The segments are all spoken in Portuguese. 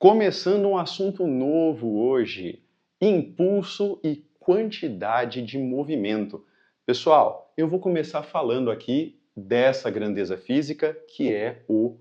Começando um assunto novo hoje: impulso e quantidade de movimento. Pessoal, eu vou começar falando aqui dessa grandeza física que é o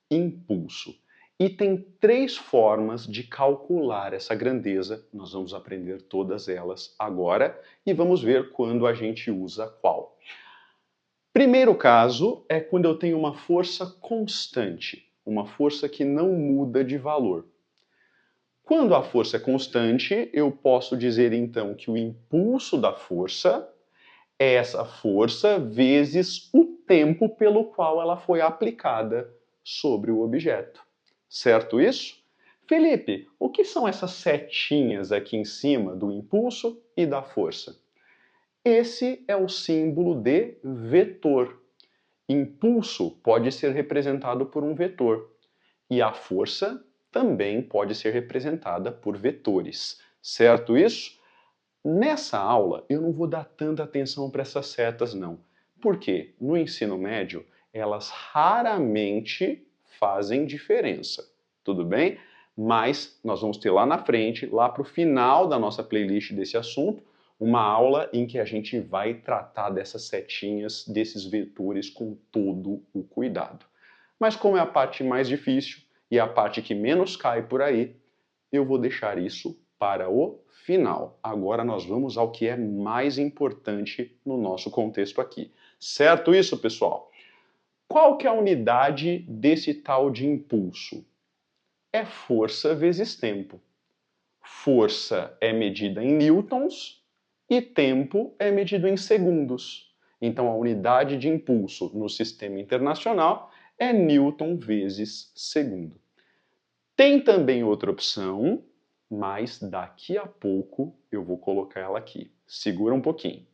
impulso. E tem três formas de calcular essa grandeza. Nós vamos aprender todas elas agora e vamos ver quando a gente usa qual. Primeiro caso é quando eu tenho uma força constante, uma força que não muda de valor. Quando a força é constante, eu posso dizer então que o impulso da força é essa força vezes o tempo pelo qual ela foi aplicada sobre o objeto. Certo isso? Felipe, o que são essas setinhas aqui em cima do impulso e da força? Esse é o símbolo de vetor. Impulso pode ser representado por um vetor e a força também pode ser representada por vetores. Certo isso? Nessa aula eu não vou dar tanta atenção para essas setas não. Porque no ensino médio elas raramente fazem diferença. Tudo bem? Mas nós vamos ter lá na frente, lá para o final da nossa playlist desse assunto, uma aula em que a gente vai tratar dessas setinhas, desses vetores com todo o cuidado. Mas como é a parte mais difícil e a parte que menos cai por aí, eu vou deixar isso para o final. Agora nós vamos ao que é mais importante no nosso contexto aqui. Certo isso, pessoal? Qual que é a unidade desse tal de impulso? É força vezes tempo. Força é medida em newtons e tempo é medido em segundos. Então a unidade de impulso no sistema internacional é newton vezes segundo. Tem também outra opção, mas daqui a pouco eu vou colocar ela aqui. Segura um pouquinho.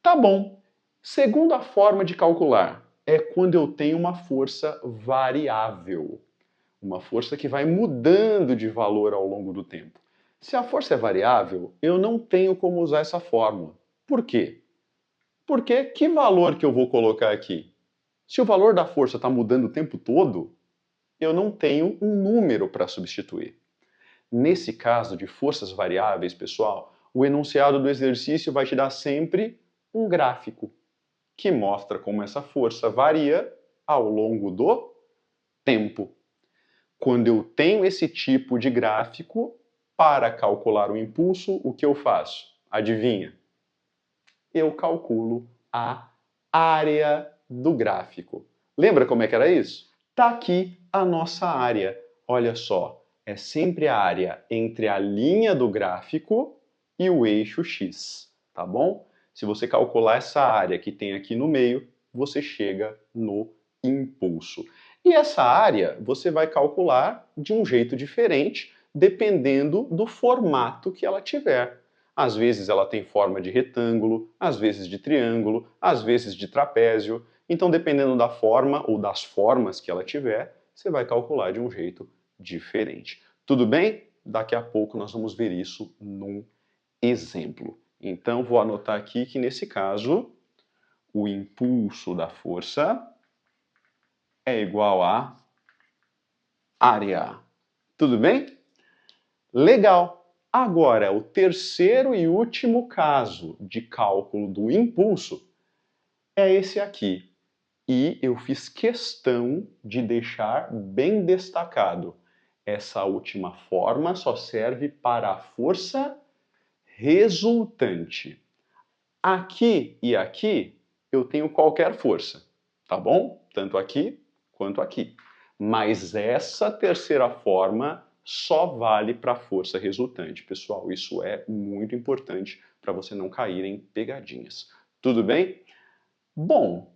Tá bom. Segunda forma de calcular é quando eu tenho uma força variável. Uma força que vai mudando de valor ao longo do tempo. Se a força é variável, eu não tenho como usar essa fórmula. Por quê? Porque que valor que eu vou colocar aqui? Se o valor da força está mudando o tempo todo, eu não tenho um número para substituir. Nesse caso de forças variáveis, pessoal, o enunciado do exercício vai te dar sempre um gráfico que mostra como essa força varia ao longo do tempo. Quando eu tenho esse tipo de gráfico, para calcular o impulso, o que eu faço? Adivinha? Eu calculo a área do gráfico. Lembra como é que era isso? Tá aqui a nossa área. Olha só, é sempre a área entre a linha do gráfico e o eixo x, tá bom? Se você calcular essa área que tem aqui no meio, você chega no impulso. E essa área você vai calcular de um jeito diferente, dependendo do formato que ela tiver. Às vezes ela tem forma de retângulo, às vezes de triângulo, às vezes de trapézio. Então, dependendo da forma ou das formas que ela tiver, você vai calcular de um jeito diferente. Tudo bem? Daqui a pouco nós vamos ver isso num exemplo. Então, vou anotar aqui que nesse caso, o impulso da força é igual a área. Tudo bem? Legal! Agora, o terceiro e último caso de cálculo do impulso é esse aqui. E eu fiz questão de deixar bem destacado. Essa última forma só serve para a força resultante. Aqui e aqui eu tenho qualquer força, tá bom? Tanto aqui quanto aqui. Mas essa terceira forma só vale para a força resultante. Pessoal, isso é muito importante para você não cair em pegadinhas. Tudo bem? Bom,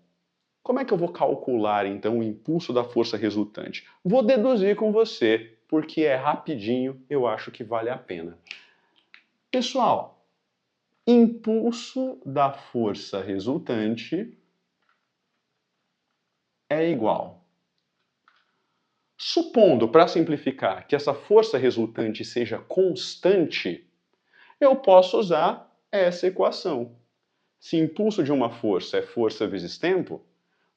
como é que eu vou calcular então o impulso da força resultante? Vou deduzir com você, porque é rapidinho, eu acho que vale a pena. Pessoal, impulso da força resultante é igual. Supondo, para simplificar, que essa força resultante seja constante, eu posso usar essa equação. Se impulso de uma força é força vezes tempo,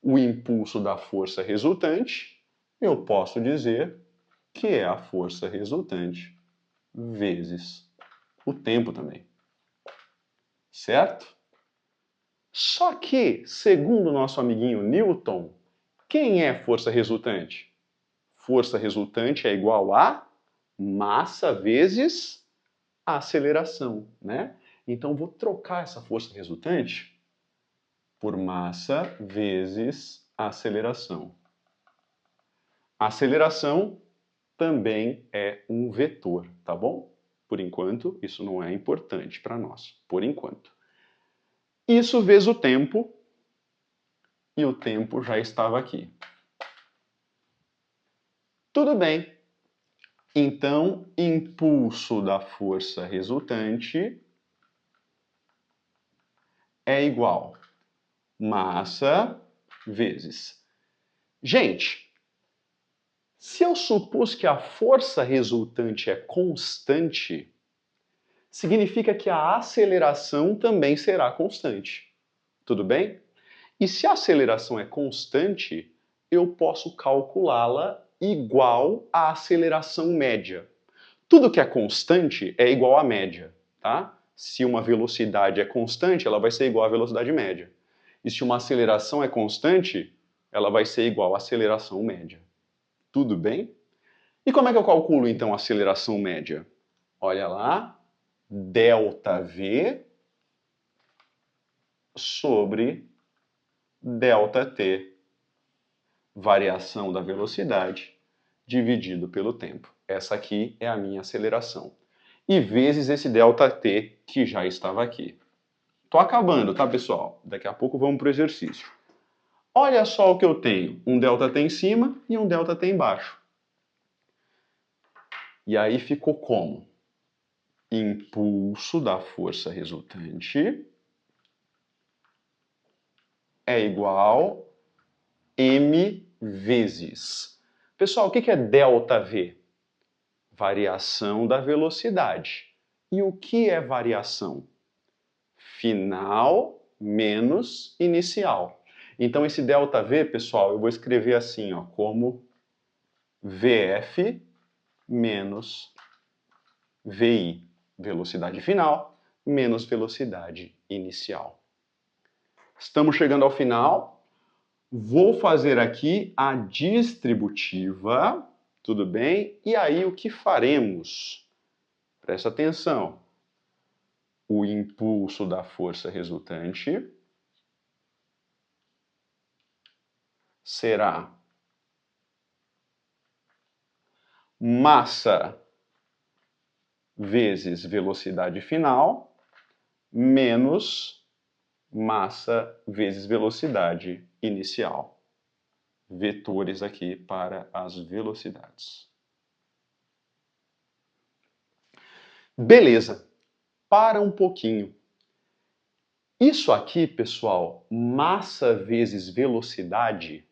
o impulso da força resultante, eu posso dizer que é a força resultante, vezes o tempo também. Certo? Só que, segundo o nosso amiguinho Newton, quem é força resultante? Força resultante é igual a massa vezes a aceleração, né? Então, vou trocar essa força resultante por massa vezes a aceleração. A aceleração também é um vetor, tá bom? Por enquanto, isso não é importante para nós, por enquanto. Isso vezes o tempo, e o tempo já estava aqui. Tudo bem. Então, impulso da força resultante é igual massa vezes. Gente, se eu supus que a força resultante é constante, significa que a aceleração também será constante. Tudo bem? E se a aceleração é constante, eu posso calculá-la igual à aceleração média. Tudo que é constante é igual à média, tá? Se uma velocidade é constante, ela vai ser igual à velocidade média. E se uma aceleração é constante, ela vai ser igual à aceleração média. Tudo bem? E como é que eu calculo então a aceleração média? Olha lá, ΔV sobre ΔT, variação da velocidade dividido pelo tempo. Essa aqui é a minha aceleração. E vezes esse ΔT que já estava aqui. Tô acabando, tá, pessoal? Daqui a pouco vamos para o exercício. Olha só o que eu tenho. Um ΔT em cima e um ΔT embaixo. E aí ficou como? Impulso da força resultante é igual m vezes. Pessoal, o que é ΔV? Variação da velocidade. E o que é variação? Final menos inicial. Então esse ΔV, pessoal, eu vou escrever assim, ó, como VF menos VI. Velocidade final menos velocidade inicial. Estamos chegando ao final. Vou fazer aqui a distributiva, tudo bem? E aí o que faremos? Presta atenção. O impulso da força resultante será massa vezes velocidade final menos massa vezes velocidade inicial. Vetores aqui para as velocidades. Beleza. Para um pouquinho. Isso aqui, pessoal, massa vezes velocidade,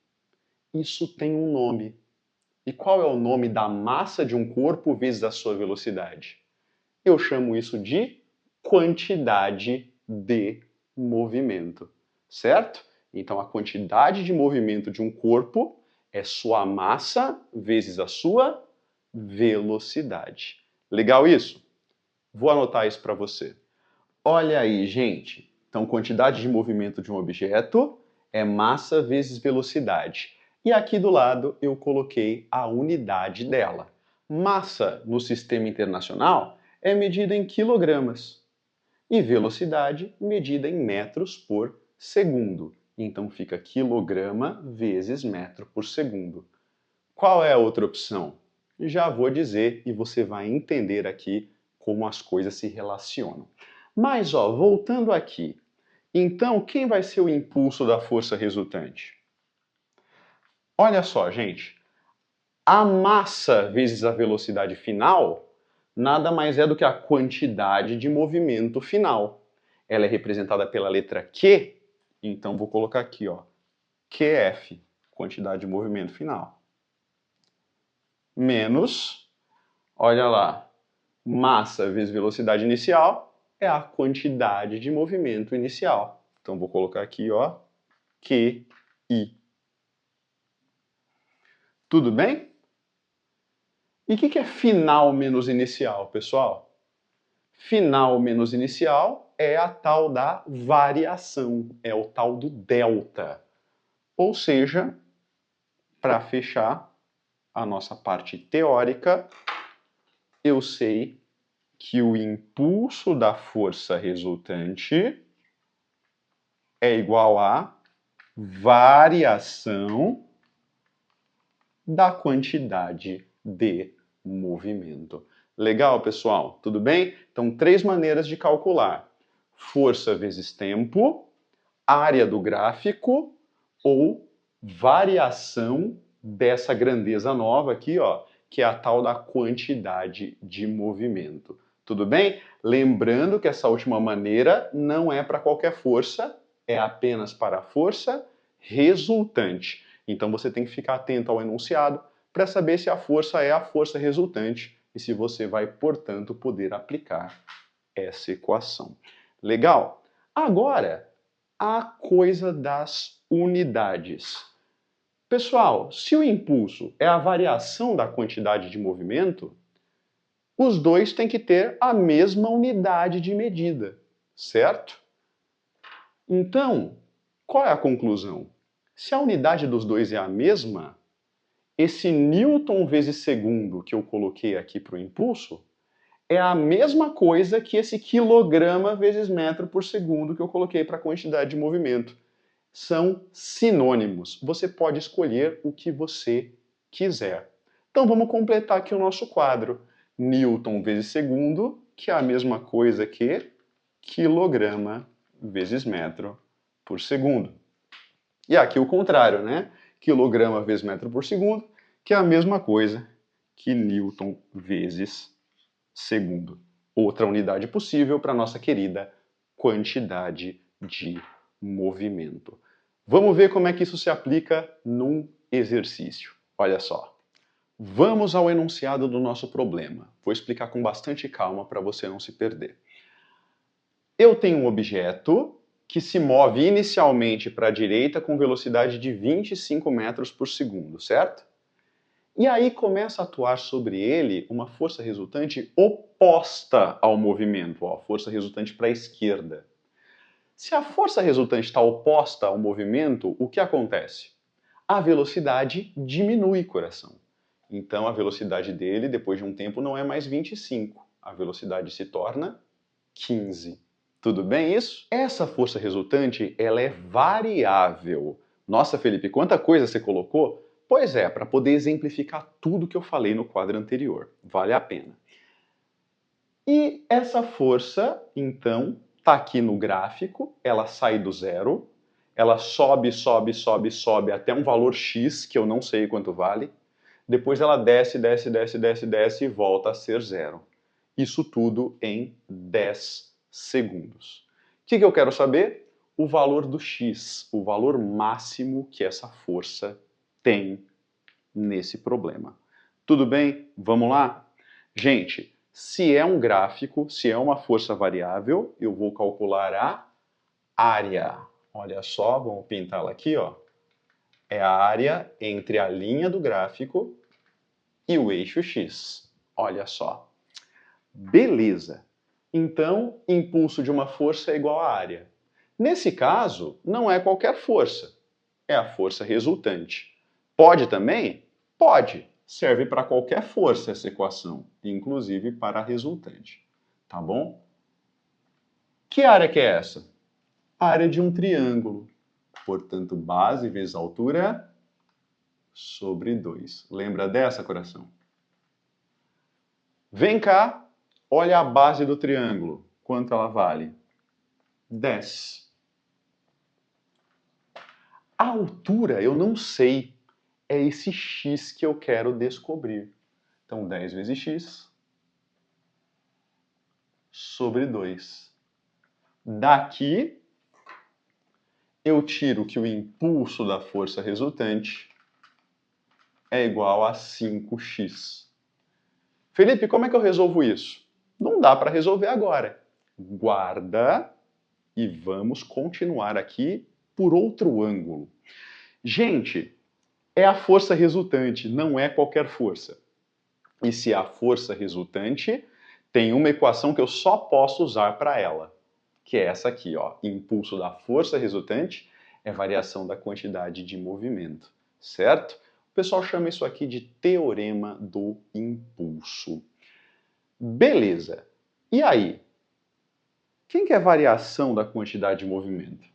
isso tem um nome. E qual é o nome da massa de um corpo vezes a sua velocidade? Eu chamo isso de quantidade de movimento, certo? Então, a quantidade de movimento de um corpo é sua massa vezes a sua velocidade. Legal isso? Vou anotar isso para você. Olha aí, gente. Então, quantidade de movimento de um objeto é massa vezes velocidade. E aqui do lado eu coloquei a unidade dela. Massa no sistema internacional é medida em quilogramas e velocidade medida em metros por segundo. Então fica quilograma vezes metro por segundo. Qual é a outra opção? Já vou dizer e você vai entender aqui como as coisas se relacionam. Mas, ó, voltando aqui, então quem vai ser o impulso da força resultante? Olha só, gente, a massa vezes a velocidade final nada mais é do que a quantidade de movimento final. Ela é representada pela letra Q, então vou colocar aqui, ó, QF, quantidade de movimento final. Menos, olha lá, massa vezes velocidade inicial é a quantidade de movimento inicial. Então vou colocar aqui, ó, QI. Tudo bem? E o que é final menos inicial, pessoal? Final menos inicial é a tal da variação, é o tal do delta. Ou seja, para fechar a nossa parte teórica, eu sei que o impulso da força resultante é igual a variação da quantidade de movimento. Legal, pessoal? Tudo bem? Então, 3 maneiras de calcular: força vezes tempo, área do gráfico ou variação dessa grandeza nova aqui, ó, que é a tal da quantidade de movimento. Tudo bem? Lembrando que essa última maneira não é para qualquer força, é apenas para a força resultante. Então você tem que ficar atento ao enunciado para saber se a força é a força resultante e se você vai, portanto, poder aplicar essa equação. Legal? Agora, a coisa das unidades. Pessoal, se o impulso é a variação da quantidade de movimento, os dois têm que ter a mesma unidade de medida, certo? Então, qual é a conclusão? Se a unidade dos dois é a mesma, esse newton vezes segundo que eu coloquei aqui para o impulso é a mesma coisa que esse quilograma vezes metro por segundo que eu coloquei para a quantidade de movimento. São sinônimos. Você pode escolher o que você quiser. Então vamos completar aqui o nosso quadro. Newton vezes segundo, que é a mesma coisa que quilograma vezes metro por segundo. E aqui o contrário, né? Quilograma vezes metro por segundo, que é a mesma coisa que Newton vezes segundo. Outra unidade possível para a nossa querida quantidade de movimento. Vamos ver como é que isso se aplica num exercício. Olha só. Vamos ao enunciado do nosso problema. Vou explicar com bastante calma para você não se perder. Eu tenho um objeto que se move inicialmente para a direita com velocidade de 25 metros por segundo, certo? E aí começa a atuar sobre ele uma força resultante oposta ao movimento, ó, a força resultante para a esquerda. Se a força resultante está oposta ao movimento, o que acontece? A velocidade diminui, coração. Então a velocidade dele, depois de um tempo, não é mais 25. A velocidade se torna 15. Tudo bem isso? Essa força resultante, ela é variável. Nossa, Felipe, quanta coisa você colocou? Pois é, para poder exemplificar tudo que eu falei no quadro anterior. Vale a pena. E essa força, então, está aqui no gráfico, ela sai do zero, ela sobe, sobe, sobe, sobe até um valor x, que eu não sei quanto vale, depois ela desce, desce, desce, desce, desce e volta a ser zero. Isso tudo em 10 segundos. O que eu quero saber? O valor do x, o valor máximo que essa força tem nesse problema. Tudo bem? Vamos lá? Gente, se é um gráfico, se é uma força variável, eu vou calcular a área. Olha só, vamos pintá-la aqui, ó. É a área entre a linha do gráfico e o eixo x. Olha só. Beleza. Então, impulso de uma força é igual à área. Nesse caso, não é qualquer força, é a força resultante. Pode também? Pode. Serve para qualquer força essa equação, inclusive para a resultante. Tá bom? Que área que é essa? A área de um triângulo. Portanto, base vezes altura sobre 2. Lembra dessa, coração? Vem cá, olha a base do triângulo. Quanto ela vale? 10. A altura eu não sei. É esse x que eu quero descobrir. Então, 10 vezes x sobre 2. Daqui, eu tiro que o impulso da força resultante é igual a 5x. Felipe, como é que eu resolvo isso? Não dá para resolver agora. Guarda e vamos continuar aqui por outro ângulo. Gente, é a força resultante, não é qualquer força. E se a força resultante tem uma equação que eu só posso usar para ela, que é essa aqui, ó. Impulso da força resultante é variação da quantidade de movimento, certo? O pessoal chama isso aqui de teorema do impulso. Beleza. E aí? Quem que é a variação da quantidade de movimento?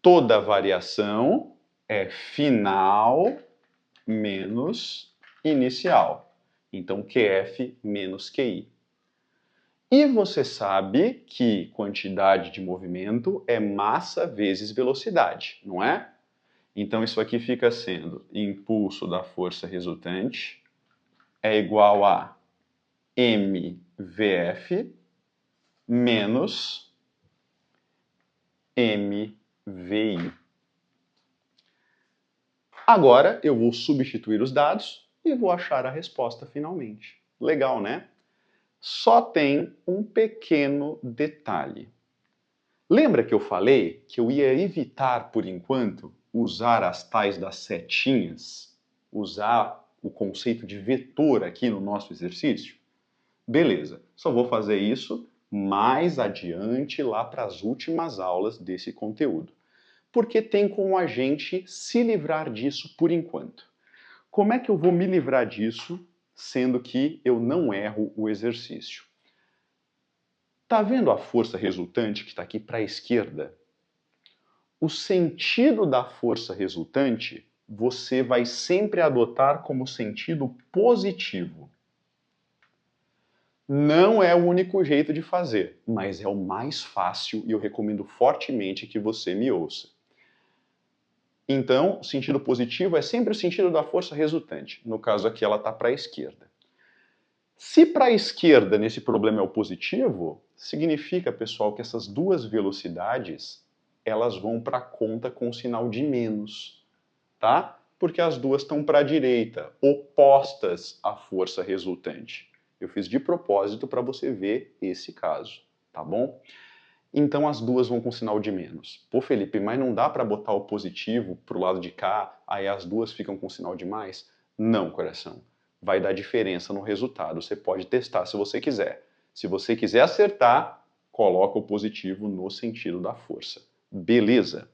Toda variação é final menos inicial. Então, QF menos QI. E você sabe que quantidade de movimento é massa vezes velocidade, não é? Então, isso aqui fica sendo impulso da força resultante é igual a mVF menos mVI. Agora eu vou substituir os dados e vou achar a resposta finalmente. Legal, né? Só tem um pequeno detalhe. Lembra que eu falei que eu ia evitar, por enquanto, usar as tais das setinhas? Usar o conceito de vetor aqui no nosso exercício? Beleza, só vou fazer isso mais adiante, lá para as últimas aulas desse conteúdo. Porque tem como a gente se livrar disso por enquanto. Como é que eu vou me livrar disso, sendo que eu não erro o exercício? Tá vendo a força resultante que está aqui para a esquerda? O sentido da força resultante você vai sempre adotar como sentido positivo. Não é o único jeito de fazer, mas é o mais fácil e eu recomendo fortemente que você me ouça. Então, o sentido positivo é sempre o sentido da força resultante. No caso aqui, ela está para a esquerda. Se para a esquerda nesse problema é o positivo, significa, pessoal, que essas duas velocidades elas vão para a conta com o sinal de menos, tá? Porque as duas estão para a direita, opostas à força resultante. Eu fiz de propósito para você ver esse caso, tá bom? Então as duas vão com sinal de menos. Pô, Felipe, mas não dá para botar o positivo pro lado de cá, aí as duas ficam com sinal de mais? Não, coração. Vai dar diferença no resultado. Você pode testar se você quiser. Se você quiser acertar, coloca o positivo no sentido da força. Beleza?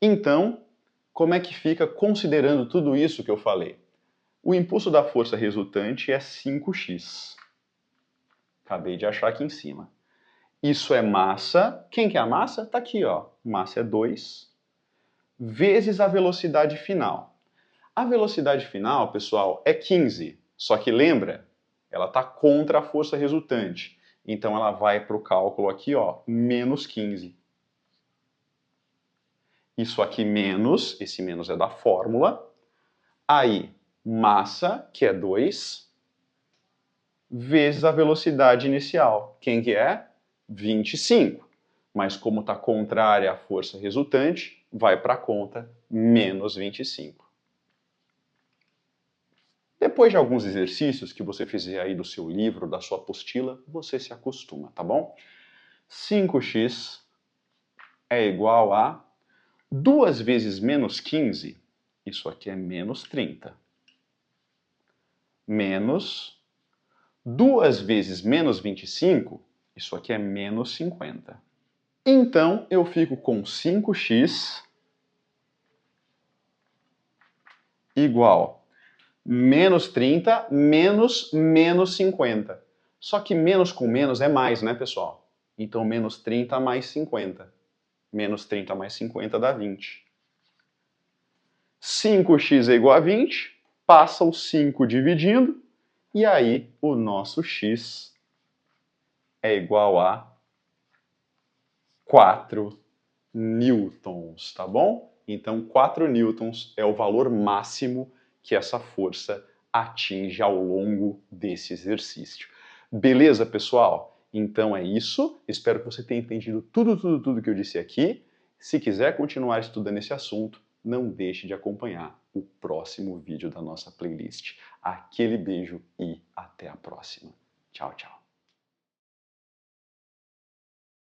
Então, como é que fica considerando tudo isso que eu falei? O impulso da força resultante é 5x. Acabei de achar aqui em cima. Isso é massa. Quem que é a massa? Está aqui, ó. Massa é 2 vezes a velocidade final. A velocidade final, pessoal, é 15. Só que lembra, ela está contra a força resultante. Então ela vai para o cálculo aqui, ó, menos 15. Isso aqui menos, esse menos é da fórmula. Aí, massa, que é 2, vezes a velocidade inicial. Quem que é? 25. Mas como está contrária à força resultante, vai para a conta menos 25. Depois de alguns exercícios que você fizer aí do seu livro, da sua apostila, você se acostuma, tá bom? 5x é igual a 2 vezes menos 15, isso aqui é menos 30, menos 2 vezes menos 25, isso aqui é menos 50. Então, eu fico com 5x igual menos 30 menos menos 50. Só que menos com menos é mais, né, pessoal? Então, menos 30 mais 50. Menos 30 mais 50 dá 20. 5x é igual a 20, passa o 5 dividindo, e aí o nosso x é igual a 4 newtons, tá bom? Então 4 newtons é o valor máximo que essa força atinge ao longo desse exercício. Beleza, pessoal? Então é isso. Espero que você tenha entendido tudo que eu disse aqui. Se quiser continuar estudando esse assunto, não deixe de acompanhar o próximo vídeo da nossa playlist. Aquele beijo e até a próxima. Tchau, tchau.